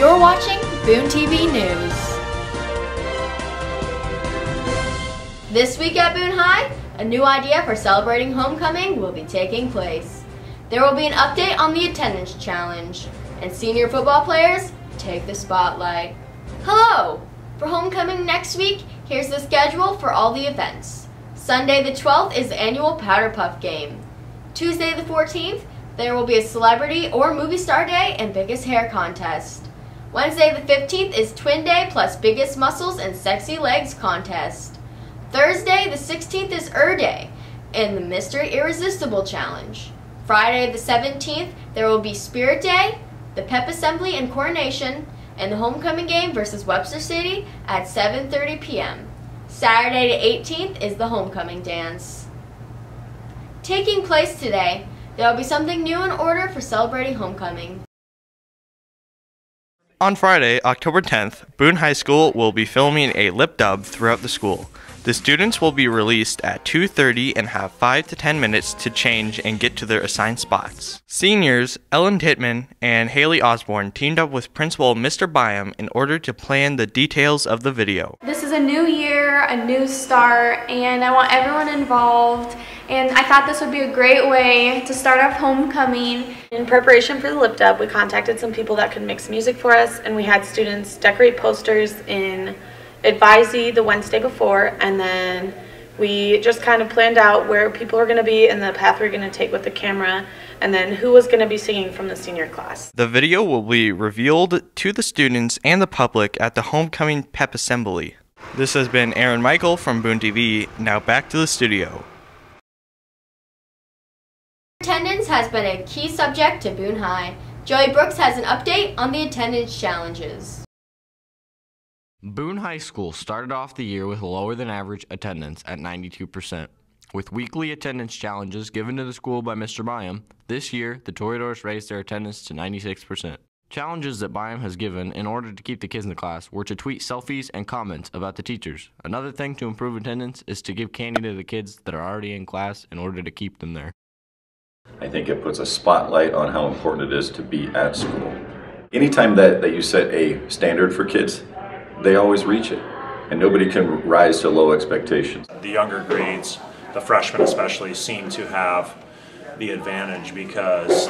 You're watching Boone TV News. This week at Boone High, a new idea for celebrating homecoming will be taking place. There will be an update on the attendance challenge, and senior football players take the spotlight. Hello! For homecoming next week, here's the schedule for all the events. Sunday the 12th is the annual Powder Puff Game. Tuesday the 14th, there will be a celebrity or movie star day and biggest hair contest. Wednesday the 15th is Twin Day plus biggest muscles and sexy legs contest. Thursday the 16th is Day and the Mr. Irresistible Challenge. Friday the 17th, there will be Spirit Day, the Pep Assembly and Coronation, and the homecoming game versus Webster City at 7:30 p.m. Saturday the 18th is the homecoming dance. Taking place today, there will be something new in order for celebrating homecoming. On Friday, October 10th, Boone High School will be filming a lip dub throughout the school. The students will be released at 2:30 and have 5 to 10 minutes to change and get to their assigned spots. Seniors Ellen Tittman and Haley Osborne teamed up with Principal Mr. Byam in order to plan the details of the video. This is a new year, a new start, and I want everyone involved. And I thought this would be a great way to start off homecoming. In preparation for the lip dub, we contacted some people that could mix music for us, and we had students decorate posters in Advisee the Wednesday before, and then we just kind of planned out where people are going to be and the path we're going to take with the camera, and then who was going to be singing from the senior class. The video will be revealed to the students and the public at the homecoming pep assembly. This has been Aaron Michael from Boone TV. Now back to the studio. Attendance has been a key subject to Boone High. Joey Brooks has an update on the attendance challenges. Boone High School started off the year with lower than average attendance at 92%. With weekly attendance challenges given to the school by Mr. Byam, this year the Toreadors raised their attendance to 96%. Challenges that Byam has given in order to keep the kids in the class were to tweet selfies and comments about the teachers. Another thing to improve attendance is to give candy to the kids that are already in class in order to keep them there. I think it puts a spotlight on how important it is to be at school. Anytime that you set a standard for kids, they always reach it, and nobody can rise to low expectations. The younger grades, the freshmen especially, seem to have the advantage because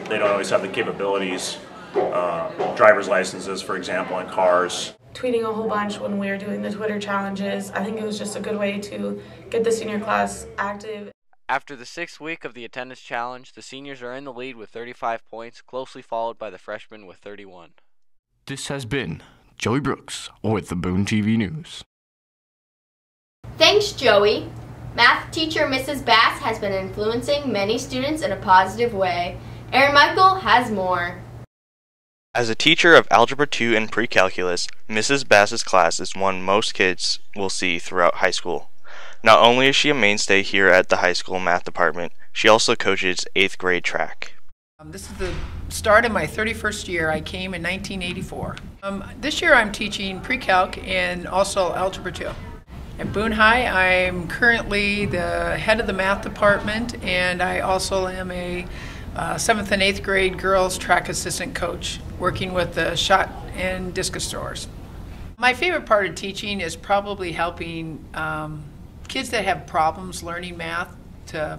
they don't always have the capabilities, driver's licenses, for example, in cars. Tweeting a whole bunch when we were doing the Twitter challenges, I think it was just a good way to get the senior class active. After the 6th week of the attendance challenge, the seniors are in the lead with 35 points, closely followed by the freshmen with 31. This has been Joey Brooks with the Boone TV News. Thanks, Joey. Math teacher Mrs. Bass has been influencing many students in a positive way. Aaron Michael has more. As a teacher of Algebra 2 and Pre-Calculus, Mrs. Bass's class is one most kids will see throughout high school. Not only is she a mainstay here at the high school math department, she also coaches 8th grade track. This is the start of my 31st year. I came in 1984. This year I'm teaching Pre-Calc and also Algebra 2. At Boone High, I'm currently the head of the math department, and I also am a 7th and 8th grade girls track assistant coach, working with the shot and discus throwers. My favorite part of teaching is probably helping kids that have problems learning math to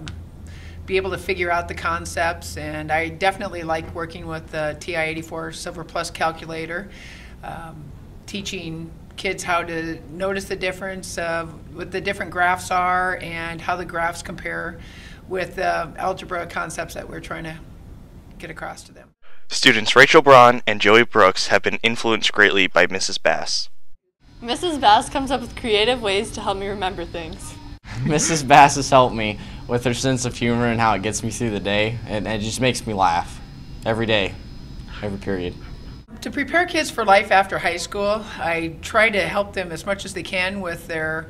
be able to figure out the concepts, and I definitely like working with the TI-84 Silver Plus calculator, teaching kids how to notice the difference of what the different graphs are and how the graphs compare with the algebra concepts that we're trying to get across to them. Students Rachel Braun and Joey Brooks have been influenced greatly by Mrs. Bass. Mrs. Bass comes up with creative ways to help me remember things. Mrs. Bass has helped me with her sense of humor and how it gets me through the day, and it just makes me laugh every day, every period. To prepare kids for life after high school, I try to help them as much as they can with their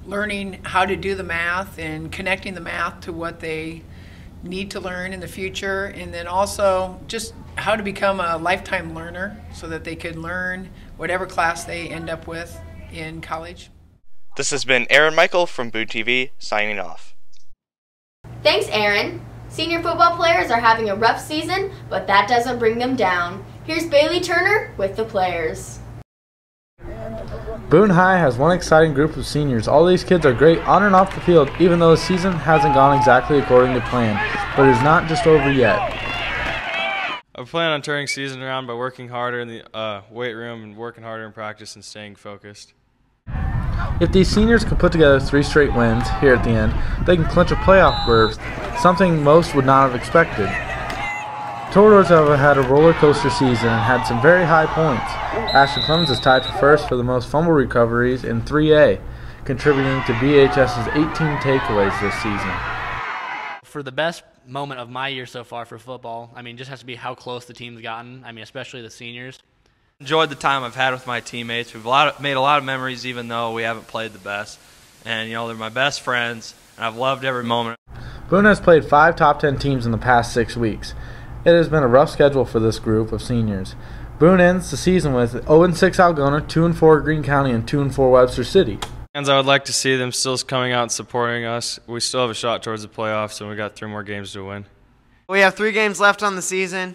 learning how to do the math and connecting the math to what they need to learn in the future, and then also just how to become a lifetime learner so that they can learn whatever class they end up with in college. This has been Aaron Michael from Boone TV, signing off. Thanks, Aaron. Senior football players are having a rough season, but that doesn't bring them down. Here's Bailey Turner with the players. Boone High has one exciting group of seniors. All these kids are great on and off the field, even though the season hasn't gone exactly according to plan. But it's not just over yet. I plan on turning season around by working harder in the weight room and working harder in practice and staying focused. If these seniors can put together 3 straight wins here at the end, they can clinch a playoff berth, something most would not have expected. Toradors have had a roller coaster season and had some very high points. Ashton Clemens is tied for first for the most fumble recoveries in 3A, contributing to BHS's 18 takeaways this season. For the best moment of my year so far for football, just has to be how close the team's gotten. Especially the seniors. Enjoyed the time I've had with my teammates. We've made a lot of memories, even though we haven't played the best. And they're my best friends, and I've loved every moment. Boone has played 5 top 10 teams in the past 6 weeks. It has been a rough schedule for this group of seniors. Boone ends the season with 0-6 Algona, 2-4 Greene County, and 2-4 Webster City. And I would like to see them still coming out and supporting us. We still have a shot towards the playoffs, and we got 3 more games to win. We have 3 games left on the season.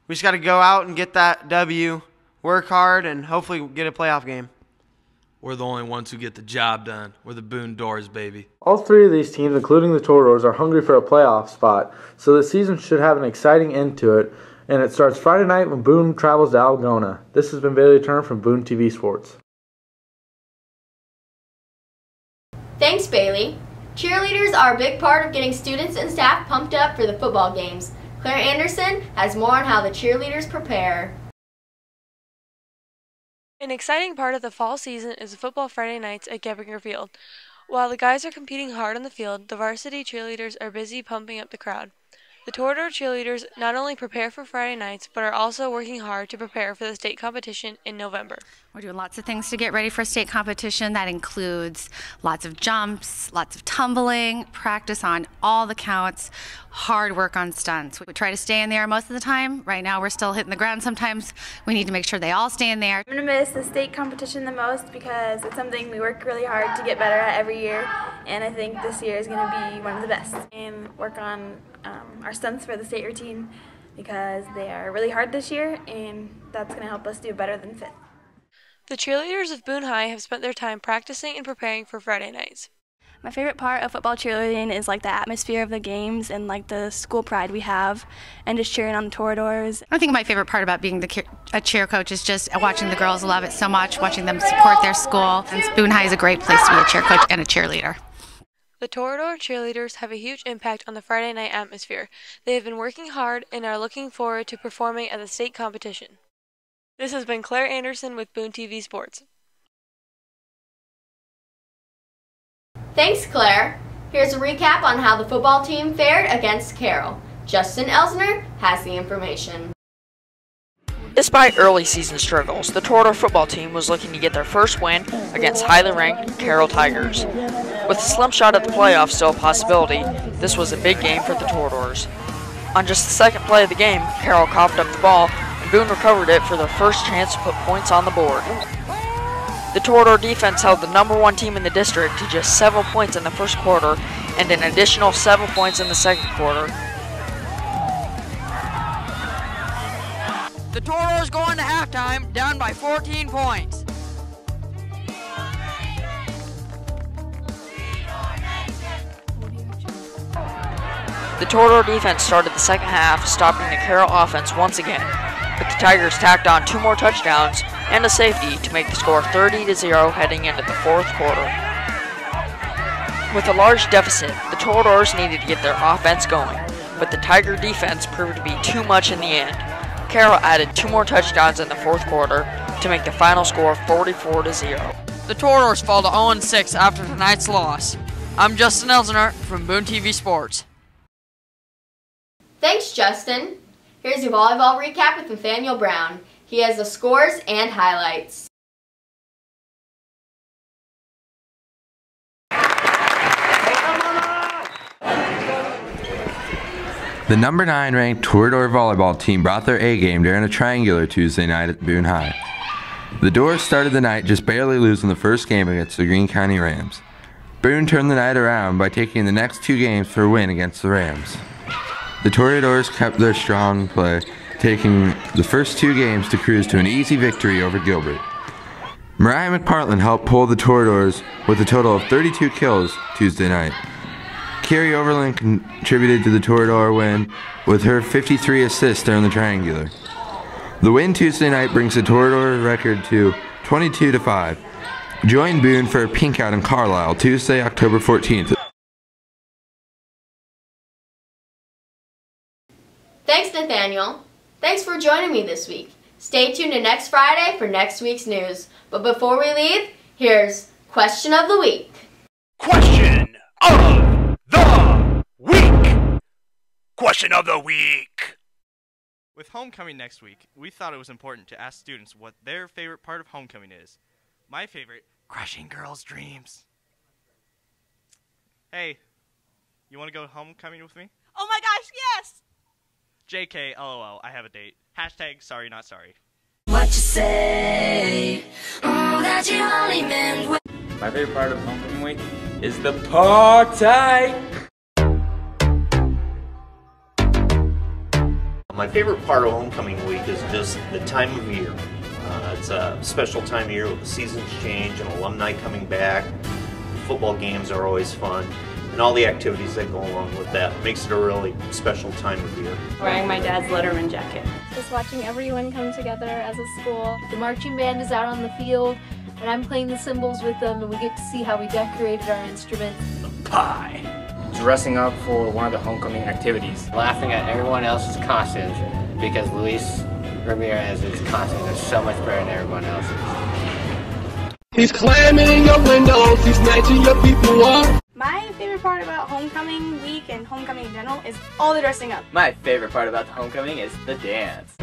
We just got to go out and get that W, work hard, and hopefully get a playoff game. We're the only ones who get the job done. We're the Boone Doors, baby. All 3 of these teams, including the Toradors, are hungry for a playoff spot, so the season should have an exciting end to it, and it starts Friday night when Boone travels to Algona. This has been Bailey Turner from Boone TV Sports. Thanks, Bailey. Cheerleaders are a big part of getting students and staff pumped up for the football games. Claire Anderson has more on how the cheerleaders prepare. An exciting part of the fall season is the football Friday nights at Gebbinger Field. While the guys are competing hard on the field, the varsity cheerleaders are busy pumping up the crowd. The Torador cheerleaders not only prepare for Friday nights, but are also working hard to prepare for the state competition in November. We're doing lots of things to get ready for state competition. That includes lots of jumps, lots of tumbling, practice on all the counts, hard work on stunts. We try to stay in there most of the time. Right now we're still hitting the ground sometimes. We need to make sure they all stay in there. I'm going to miss the state competition the most because it's something we work really hard to get better at every year, and I think this year is going to be one of the best. And work on our stunts for the state routine because they are really hard this year, and that's going to help us do better than 5th. The cheerleaders of Boone High have spent their time practicing and preparing for Friday nights. My favorite part of football cheerleading is the atmosphere of the games and the school pride we have and just cheering on the Toradors. I think my favorite part about being a cheer coach is just watching the girls love it so much, watching them support their school. And Boone High is a great place to be a cheer coach and a cheerleader. The Torador cheerleaders have a huge impact on the Friday night atmosphere. They have been working hard and are looking forward to performing at the state competition. This has been Claire Anderson with Boone TV Sports. Thanks, Claire. Here's a recap on how the football team fared against Carroll. Justin Elsner has the information. Despite early season struggles, the Torador football team was looking to get their first win against highly ranked Carroll Tigers. With a slim shot at the playoffs still a possibility, this was a big game for the Toradors. On just the second play of the game, Carroll coughed up the ball, and Boone recovered it for their first chance to put points on the board. The Torador defense held the #1 team in the district to just 7 points in the first quarter and an additional 7 points in the second quarter. The Toradors go into halftime down by 14 points. The Torador defense started the second half, stopping the Carroll offense once again, but the Tigers tacked on 2 more touchdowns and a safety to make the score 30-0 heading into the fourth quarter. With a large deficit, the Toradors needed to get their offense going, but the Tiger defense proved to be too much in the end. Carroll added 2 more touchdowns in the fourth quarter to make the final score 44-0. The Toradors fall to 0-6 after tonight's loss. I'm Justin Elsner from Boone TV Sports. Thanks, Justin. Here's your volleyball recap with Nathaniel Brown. He has the scores and highlights. The number 9 ranked Torador volleyball team brought their A game during a triangular Tuesday night at Boone High. The Doors started the night just barely losing the first game against the Greene County Rams. Boone turned the night around by taking the next 2 games for a win against the Rams. The Toradors kept their strong play taking the first 2 games to cruise to an easy victory over Gilbert. Mariah McPartland helped pull the Toradors with a total of 32 kills Tuesday night. Carrie Overland contributed to the Torador win with her 53 assists during the triangular. The win Tuesday night brings the Torador record to 22-5. Join Boone for a pink out in Carlisle Tuesday, October 14th. Thanks, Nathaniel. Thanks for joining me this week. Stay tuned to next Friday for next week's news. But before we leave, here's Question of the Week. Question of the Week! Question of the Week! With homecoming next week, we thought it was important to ask students what their favorite part of homecoming is. My favorite, crushing girls' dreams. Hey, you want to go homecoming with me? Oh my gosh, yes! JK, LOL, I have a date. Hashtag sorry not sorry. What you say? That you only meant what. My favorite part of homecoming week is the party! My favorite part of homecoming week is just the time of year. It's a special time of year with the seasons change and alumni coming back. Football games are always fun, and all the activities that go along with that makes it a really special time of year. Wearing my dad's Letterman jacket. Just watching everyone come together as a school. The marching band is out on the field, and I'm playing the cymbals with them, and we get to see how we decorated our instruments. Pie. Dressing up for one of the homecoming activities. Laughing at everyone else's costumes because Luis Ramirez's costumes are so much better than everyone else's. He's climbing in your windows, he's snatching your people up. My favorite part about homecoming week and homecoming in general is all the dressing up. My favorite part about the homecoming is the dance.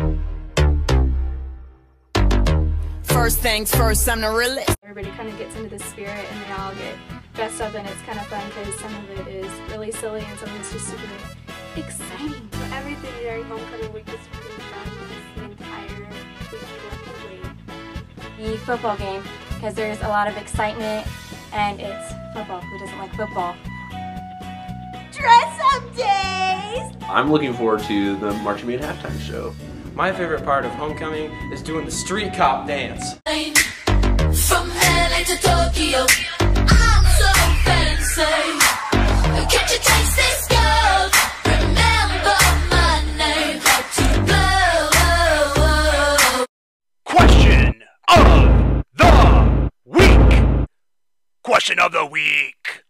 First things first, I'm the realest. Everybody kind of gets into the spirit and they all get dressed up, and it's kind of fun because some of it is really silly and some of it's just super exciting. So everything during homecoming week is really fun. The entire week you have to wait. The football game, because there's a lot of excitement and it's football. Who doesn't like football? Dress up days! I'm looking forward to the Marching Band halftime show. My favorite part of homecoming is doing the street cop dance. From LA to Tokyo, I'm so fancy. Can't you taste this gold? Remember my name, to blow. Question of the Week! Question of the Week!